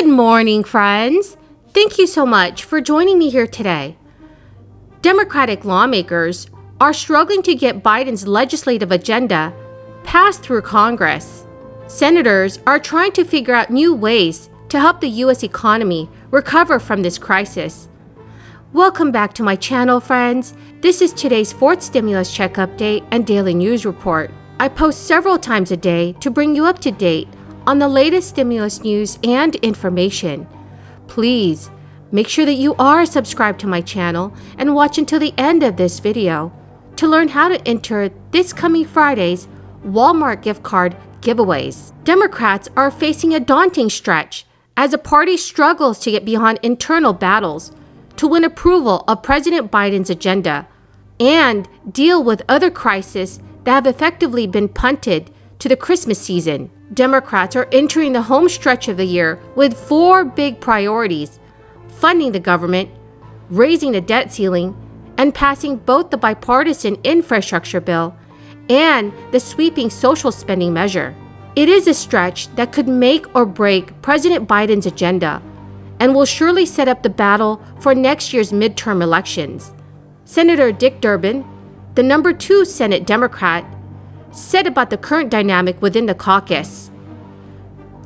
Good morning, friends. Thank you so much for joining me here today. Democratic lawmakers are struggling to get Biden's legislative agenda passed through Congress. Senators are trying to figure out new ways to help the U.S. economy recover from this crisis. Welcome back to my channel, friends. This is today's fourth stimulus check update and daily news report. I post several times a day to bring you up to date on the latest stimulus news and information. Please make sure that you are subscribed to my channel and watch until the end of this video to learn how to enter this coming Friday's Walmart gift card giveaways. Democrats are facing a daunting stretch as the party struggles to get beyond internal battles to win approval of President Biden's agenda and deal with other crises that have effectively been punted to the Christmas season. Democrats are entering the home stretch of the year with four big priorities: funding the government, raising the debt ceiling, and passing both the bipartisan infrastructure bill and the sweeping social spending measure. It is a stretch that could make or break President Biden's agenda and will surely set up the battle for next year's midterm elections. Senator Dick Durbin, the number 2 Senate Democrat, said about the current dynamic within the caucus: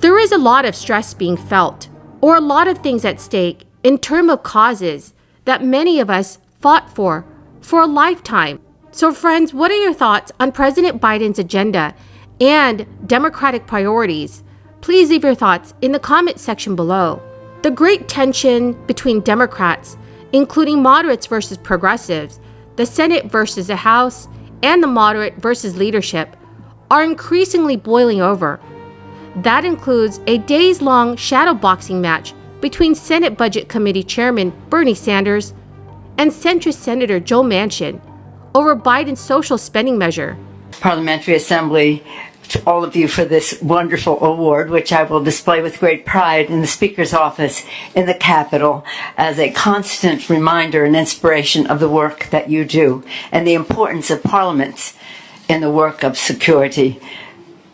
"There is a lot of stress being felt, or a lot of things at stake in terms of causes that many of us fought for a lifetime." So friends, what are your thoughts on President Biden's agenda and Democratic priorities? Please leave your thoughts in the comment section below. The great tension between Democrats, including moderates versus progressives, the Senate versus the House, and the moderate versus leadership, are increasingly boiling over. That includes a days-long shadowboxing match between Senate Budget Committee Chairman Bernie Sanders and centrist Senator Joe Manchin over Biden's social spending measure. Parliamentary Assembly, to all of you for this wonderful award, which I will display with great pride in the Speaker's office in the Capitol as a constant reminder and inspiration of the work that you do and the importance of parliaments in the work of security,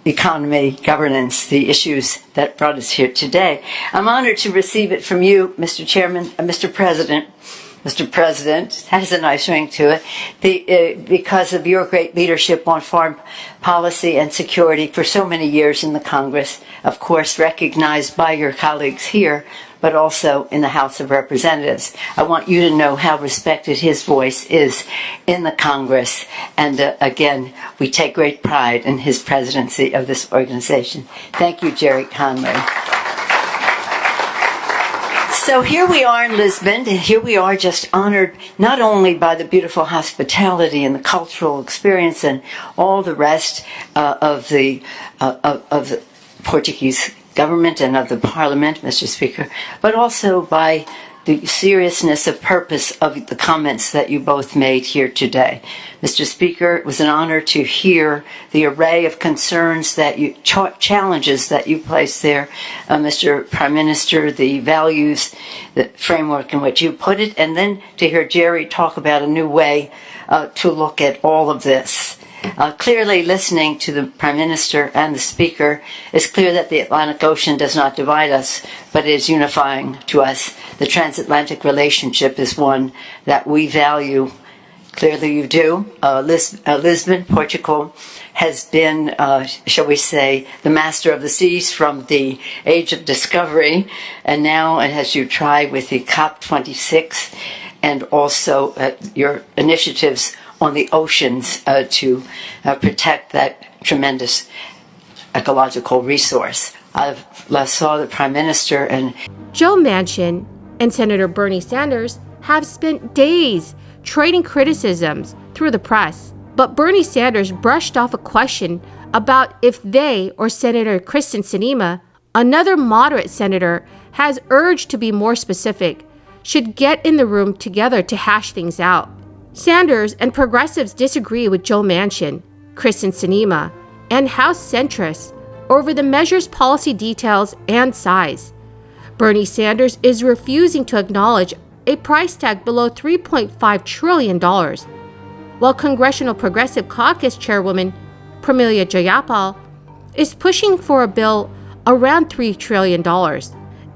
economy, governance, the issues that brought us here today. I'm honored to receive it from you, Mr. Chairman, Mr. President. Mr. President, has a nice ring to it, because of your great leadership on foreign policy and security for so many years in the Congress, of course recognized by your colleagues here, but also in the House of Representatives. I want you to know how respected his voice is in the Congress, and again, we take great pride in his presidency of this organization. Thank you, Jerry Conway. So here we are in Lisbon, and here we are just honored not only by the beautiful hospitality and the cultural experience and all the rest of the Portuguese government and of the Parliament, Mr. Speaker, but also by the seriousness of purpose of the comments that you both made here today. Mr. Speaker, it was an honor to hear the array of concerns that you, challenges that you placed there, Mr. Prime Minister, the values, the framework in which you put it, and then to hear Jerry talk about a new way to look at all of this. Clearly, listening to the Prime Minister and the Speaker, it's clear that the Atlantic Ocean does not divide us, but is unifying to us. The transatlantic relationship is one that we value. Clearly you do. Lisbon, Portugal, has been, shall we say, the master of the seas from the age of discovery, and now, as you try with the COP26, and also your initiatives on the oceans to protect that tremendous ecological resource. I last saw the Prime Minister and Joe Manchin and Senator Bernie Sanders have spent days trading criticisms through the press, but Bernie Sanders brushed off a question about if they or Senator Kristen Sinema, another moderate senator, has urged to be more specific, should get in the room together to hash things out. Sanders and progressives disagree with Joe Manchin, Kristen Sinema, and House centrists over the measure's policy details and size. Bernie Sanders is refusing to acknowledge a price tag below $3.5 trillion, while Congressional Progressive Caucus Chairwoman Pramila Jayapal is pushing for a bill around $3 trillion.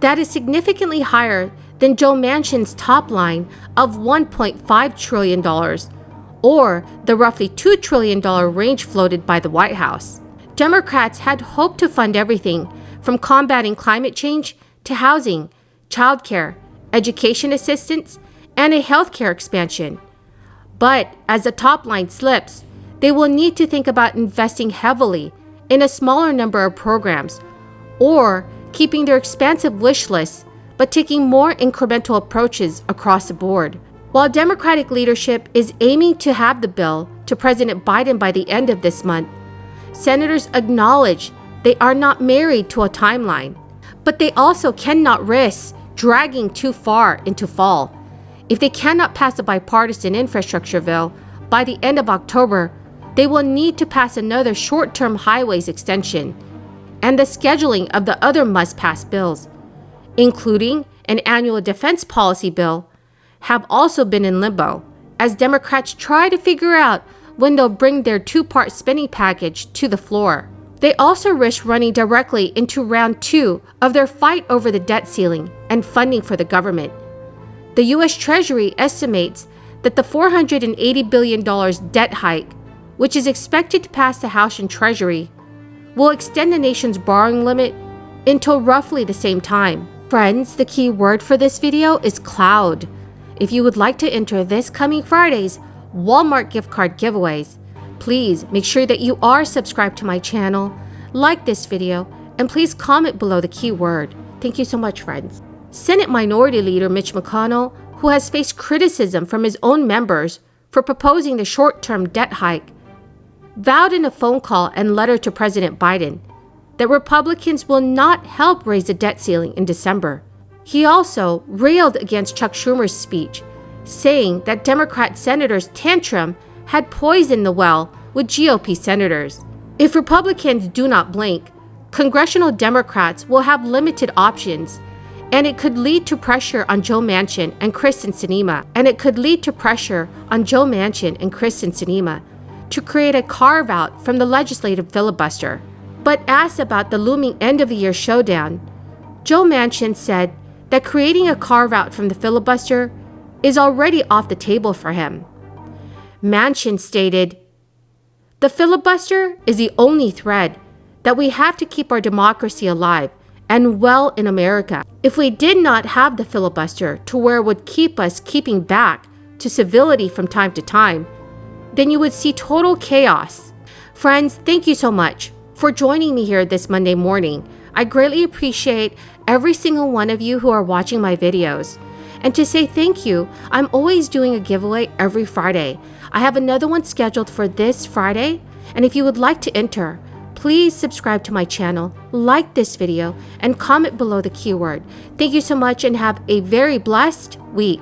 That is significantly higher than Joe Manchin's top line of $1.5 trillion, or the roughly $2 trillion range floated by the White House. Democrats had hoped to fund everything from combating climate change to housing, childcare, education assistance, and a healthcare expansion. But as the top line slips, they will need to think about investing heavily in a smaller number of programs, or keeping their expansive wish lists but taking more incremental approaches across the board. While Democratic leadership is aiming to have the bill to President Biden by the end of this month, senators acknowledge they are not married to a timeline, but they also cannot risk dragging too far into fall. If they cannot pass a bipartisan infrastructure bill by the end of October, they will need to pass another short-term highways extension, and the scheduling of the other must-pass bills, including an annual defense policy bill, have also been in limbo as Democrats try to figure out when they'll bring their two-part spending package to the floor. They also risk running directly into round 2 of their fight over the debt ceiling and funding for the government. The U.S. Treasury estimates that the $480 billion debt hike, which is expected to pass the House and Treasury, will extend the nation's borrowing limit until roughly the same time. Friends, the key word for this video is cloud. If you would like to enter this coming Friday's Walmart gift card giveaways, please make sure that you are subscribed to my channel, like this video, and please comment below the keyword. Thank you so much, friends. Senate Minority Leader Mitch McConnell, who has faced criticism from his own members for proposing the short-term debt hike, vowed in a phone call and letter to President Biden that Republicans will not help raise the debt ceiling in December. He also railed against Chuck Schumer's speech, saying that Democrat senators' tantrum had poisoned the well with GOP senators. If Republicans do not blink, congressional Democrats will have limited options, and it could lead to pressure on Joe Manchin and Kyrsten Sinema to create a carve-out from the legislative filibuster. But asked about the looming end-of-the-year showdown, Joe Manchin said that creating a carve-out from the filibuster is already off the table for him. Manchin stated, "The filibuster is the only thread that we have to keep our democracy alive and well in America. If we did not have the filibuster to where it would keep us keeping back to civility from time to time, then you would see total chaos." Friends, thank you so much for joining me here this Monday morning. I greatly appreciate every single one of you who are watching my videos. And to say thank you, I'm always doing a giveaway every Friday. I have another one scheduled for this Friday, and if you would like to enter, please subscribe to my channel, like this video, and comment below the keyword. Thank you so much and have a very blessed week.